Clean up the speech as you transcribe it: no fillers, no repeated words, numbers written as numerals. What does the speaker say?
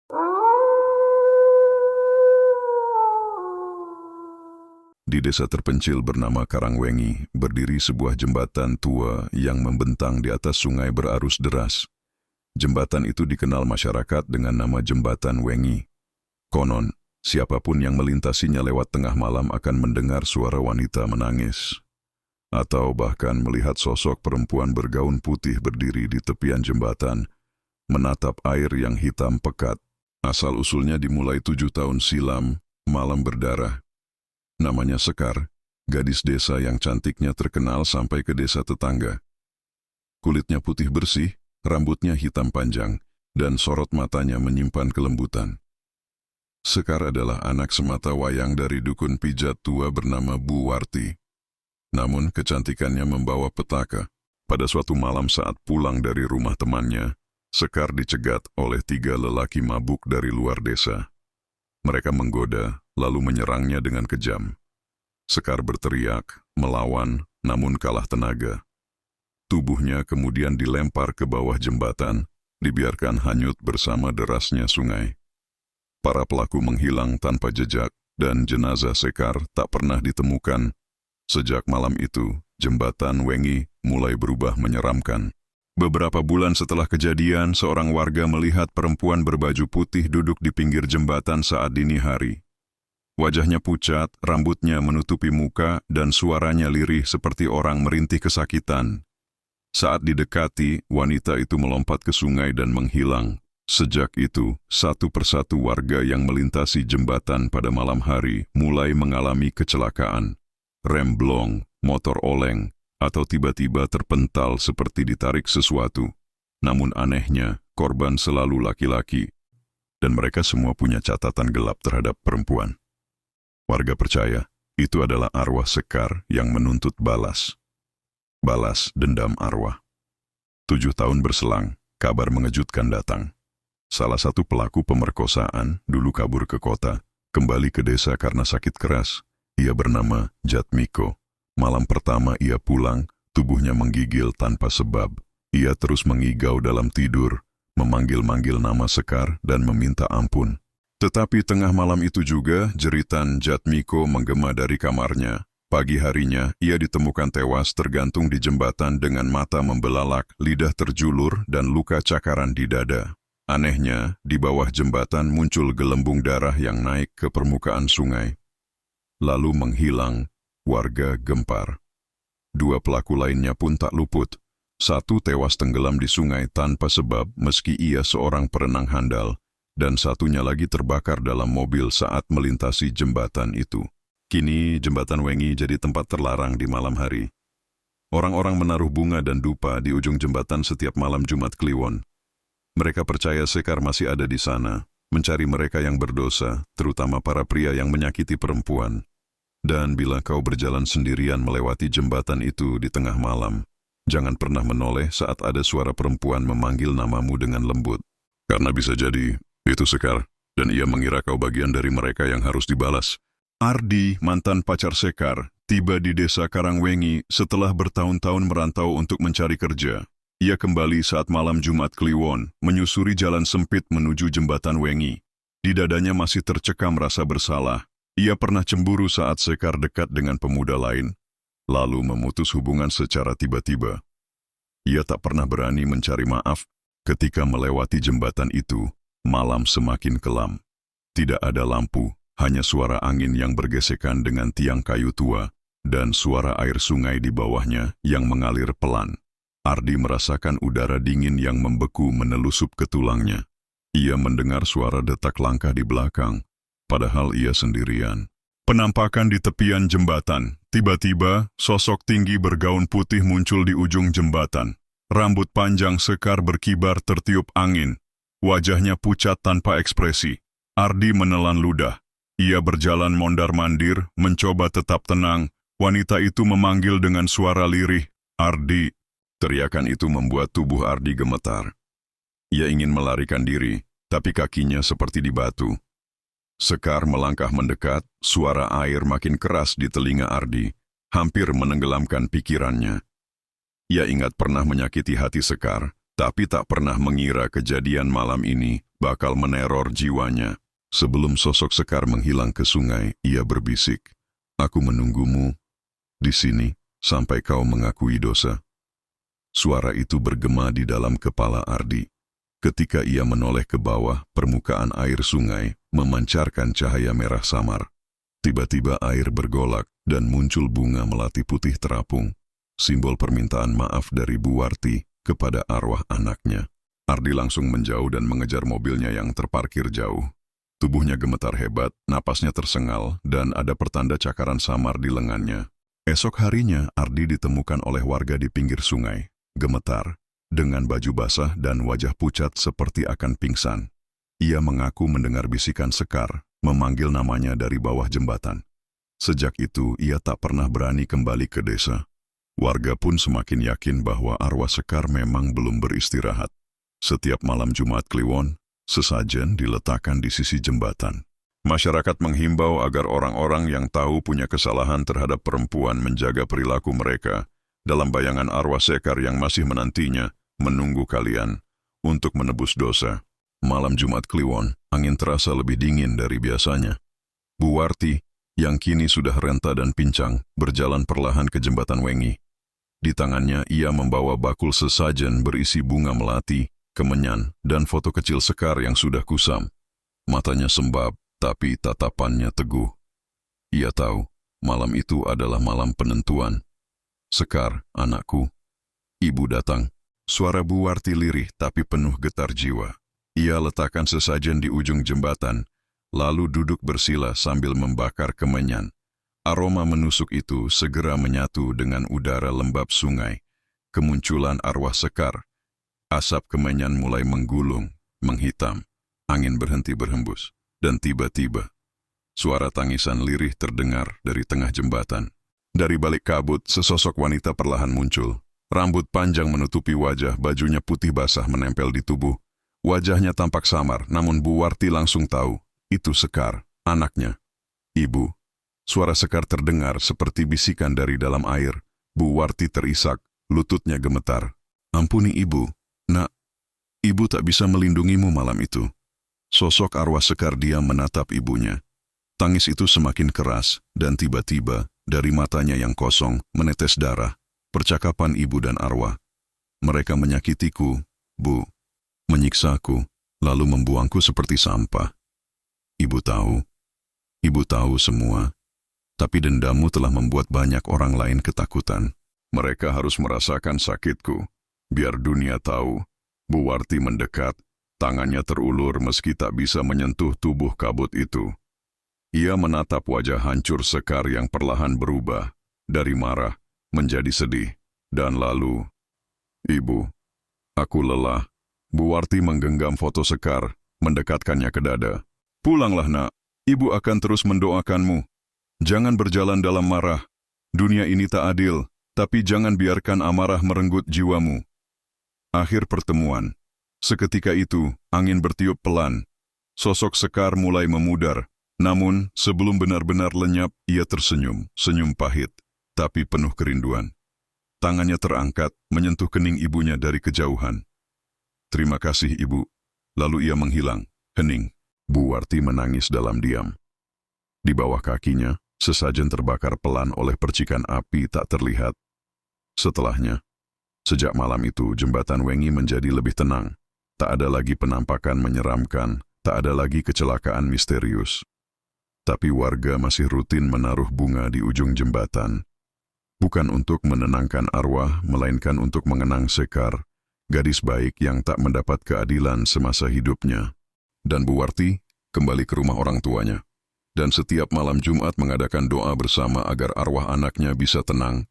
Di desa terpencil bernama Karangwengi, berdiri sebuah jembatan tua yang membentang di atas sungai berarus deras. Jembatan itu dikenal masyarakat dengan nama Jembatan Wengi. Konon, siapapun yang melintasinya lewat tengah malam akan mendengar suara wanita menangis, atau bahkan melihat sosok perempuan bergaun putih berdiri di tepian jembatan, menatap air yang hitam pekat. Asal-usulnya dimulai 7 tahun silam, malam berdarah. Namanya Sekar, gadis desa yang cantiknya terkenal sampai ke desa tetangga. Kulitnya putih bersih, rambutnya hitam panjang, dan sorot matanya menyimpan kelembutan. Sekar adalah anak semata wayang dari dukun pijat tua bernama Bu Warti. Namun kecantikannya membawa petaka. Pada suatu malam saat pulang dari rumah temannya, Sekar dicegat oleh 3 lelaki mabuk dari luar desa. Mereka menggoda, lalu menyerangnya dengan kejam. Sekar berteriak, melawan, namun kalah tenaga. Tubuhnya kemudian dilempar ke bawah jembatan, dibiarkan hanyut bersama derasnya sungai. Para pelaku menghilang tanpa jejak, dan jenazah Sekar tak pernah ditemukan. Sejak malam itu, Jembatan Wengi mulai berubah menyeramkan. Beberapa bulan setelah kejadian, seorang warga melihat perempuan berbaju putih duduk di pinggir jembatan saat dini hari. Wajahnya pucat, rambutnya menutupi muka, dan suaranya lirih seperti orang merintih kesakitan. Saat didekati, wanita itu melompat ke sungai dan menghilang. Sejak itu, satu persatu warga yang melintasi jembatan pada malam hari mulai mengalami kecelakaan. Rem blong, motor oleng, atau tiba-tiba terpental seperti ditarik sesuatu. Namun anehnya, korban selalu laki-laki, dan mereka semua punya catatan gelap terhadap perempuan. Warga percaya, itu adalah arwah Sekar yang menuntut balas. Balas dendam arwah. 7 tahun berselang, kabar mengejutkan datang. Salah satu pelaku pemerkosaan dulu kabur ke kota, kembali ke desa karena sakit keras. Ia bernama Jatmiko. Malam pertama ia pulang, tubuhnya menggigil tanpa sebab. Ia terus mengigau dalam tidur, memanggil-manggil nama Sekar dan meminta ampun. Tetapi tengah malam itu juga, jeritan Jatmiko menggema dari kamarnya. Pagi harinya, ia ditemukan tewas tergantung di jembatan dengan mata membelalak, lidah terjulur, dan luka cakaran di dada. Anehnya, di bawah jembatan muncul gelembung darah yang naik ke permukaan sungai. Lalu menghilang. Warga gempar. 2 pelaku lainnya pun tak luput. Satu tewas tenggelam di sungai tanpa sebab meski ia seorang perenang handal, dan satunya lagi terbakar dalam mobil saat melintasi jembatan itu. Kini Jembatan Wengi jadi tempat terlarang di malam hari. Orang-orang menaruh bunga dan dupa di ujung jembatan setiap malam Jumat Kliwon. Mereka percaya Sekar masih ada di sana, mencari mereka yang berdosa, terutama para pria yang menyakiti perempuan. Dan bila kau berjalan sendirian melewati jembatan itu di tengah malam, jangan pernah menoleh saat ada suara perempuan memanggil namamu dengan lembut. Karena bisa jadi, itu Sekar, dan ia mengira kau bagian dari mereka yang harus dibalas. Ardi, mantan pacar Sekar, tiba di desa Karangwengi setelah bertahun-tahun merantau untuk mencari kerja. Ia kembali saat malam Jumat Kliwon, menyusuri jalan sempit menuju Jembatan Wengi. Di dadanya masih tercekam rasa bersalah. Ia pernah cemburu saat Sekar dekat dengan pemuda lain, lalu memutus hubungan secara tiba-tiba. Ia tak pernah berani mencari maaf. Ketika melewati jembatan itu, malam semakin kelam. Tidak ada lampu, hanya suara angin yang bergesekan dengan tiang kayu tua, dan suara air sungai di bawahnya yang mengalir pelan. Ardi merasakan udara dingin yang membeku menelusup ke tulangnya. Ia mendengar suara detak langkah di belakang. Padahal ia sendirian. Penampakan di tepian jembatan. Tiba-tiba, sosok tinggi bergaun putih muncul di ujung jembatan. Rambut panjang Sekar berkibar tertiup angin. Wajahnya pucat tanpa ekspresi. Ardi menelan ludah. Ia berjalan mondar-mandir, mencoba tetap tenang. Wanita itu memanggil dengan suara lirih, "Ardi." Teriakan itu membuat tubuh Ardi gemetar. Ia ingin melarikan diri, tapi kakinya seperti dibatu. Sekar melangkah mendekat, suara air makin keras di telinga Ardi, hampir menenggelamkan pikirannya. Ia ingat pernah menyakiti hati Sekar, tapi tak pernah mengira kejadian malam ini bakal meneror jiwanya. Sebelum sosok Sekar menghilang ke sungai, ia berbisik, "Aku menunggumu di sini sampai kau mengakui dosa." Suara itu bergema di dalam kepala Ardi. Ketika ia menoleh ke bawah, permukaan air sungai memancarkan cahaya merah samar. Tiba-tiba air bergolak dan muncul bunga melati putih terapung, simbol permintaan maaf dari Bu Warti kepada arwah anaknya. Ardi langsung menjauh dan mengejar mobilnya yang terparkir jauh. Tubuhnya gemetar hebat, napasnya tersengal, dan ada pertanda cakaran samar di lengannya. Esok harinya, Ardi ditemukan oleh warga di pinggir sungai, gemetar, dengan baju basah dan wajah pucat seperti akan pingsan. Ia mengaku mendengar bisikan Sekar, memanggil namanya dari bawah jembatan. Sejak itu, ia tak pernah berani kembali ke desa. Warga pun semakin yakin bahwa arwah Sekar memang belum beristirahat. Setiap malam Jumat Kliwon, sesajen diletakkan di sisi jembatan. Masyarakat menghimbau agar orang-orang yang tahu punya kesalahan terhadap perempuan menjaga perilaku mereka dalam bayangan arwah Sekar yang masih menantinya, menunggu kalian untuk menebus dosa. Malam Jumat Kliwon, angin terasa lebih dingin dari biasanya. Bu Warti, yang kini sudah renta dan pincang, berjalan perlahan ke jembatan Wengi. Di tangannya ia membawa bakul sesajen berisi bunga melati, kemenyan, dan foto kecil Sekar yang sudah kusam. Matanya sembab, tapi tatapannya teguh. Ia tahu, malam itu adalah malam penentuan. "Sekar, anakku." Ibu datang. Suara Bu Warti lirih tapi penuh getar jiwa. Ia letakkan sesajen di ujung jembatan, lalu duduk bersila sambil membakar kemenyan. Aroma menusuk itu segera menyatu dengan udara lembab sungai. Kemunculan arwah Sekar. Asap kemenyan mulai menggulung, menghitam. Angin berhenti berhembus. Dan tiba-tiba, suara tangisan lirih terdengar dari tengah jembatan. Dari balik kabut, sesosok wanita perlahan muncul. Rambut panjang menutupi wajah, bajunya putih basah menempel di tubuh. Wajahnya tampak samar, namun Bu Warti langsung tahu, itu Sekar, anaknya. "Ibu." Suara Sekar terdengar seperti bisikan dari dalam air. Bu Warti terisak, lututnya gemetar. "Ampuni ibu, nak. Ibu tak bisa melindungimu malam itu." Sosok arwah Sekar diam menatap ibunya. Tangis itu semakin keras, dan tiba-tiba, dari matanya yang kosong, menetes darah. Percakapan ibu dan arwah. "Mereka menyakitiku, Bu. Menyiksaku, lalu membuangku seperti sampah. Ibu tahu. Ibu tahu semua. Tapi dendammu telah membuat banyak orang lain ketakutan. Mereka harus merasakan sakitku. Biar dunia tahu." Bu Warti mendekat. Tangannya terulur meski tak bisa menyentuh tubuh kabut itu. Ia menatap wajah hancur Sekar yang perlahan berubah, dari marah menjadi sedih, dan lalu, "Ibu, aku lelah." Bu Warti menggenggam foto Sekar, mendekatkannya ke dada. "Pulanglah nak, ibu akan terus mendoakanmu. Jangan berjalan dalam marah. Dunia ini tak adil, tapi jangan biarkan amarah merenggut jiwamu." Akhir pertemuan. Seketika itu, angin bertiup pelan. Sosok Sekar mulai memudar. Namun, sebelum benar-benar lenyap, ia tersenyum, senyum pahit, tapi penuh kerinduan. Tangannya terangkat, menyentuh kening ibunya dari kejauhan. "Terima kasih, Ibu." Lalu ia menghilang, hening. Bu Warti menangis dalam diam. Di bawah kakinya, sesajen terbakar pelan oleh percikan api tak terlihat. Setelahnya, sejak malam itu, jembatan Wengi menjadi lebih tenang. Tak ada lagi penampakan menyeramkan, tak ada lagi kecelakaan misterius. Tapi warga masih rutin menaruh bunga di ujung jembatan. Bukan untuk menenangkan arwah, melainkan untuk mengenang Sekar, gadis baik yang tak mendapat keadilan semasa hidupnya. Dan Bu Warti kembali ke rumah orang tuanya. Dan setiap malam Jumat mengadakan doa bersama agar arwah anaknya bisa tenang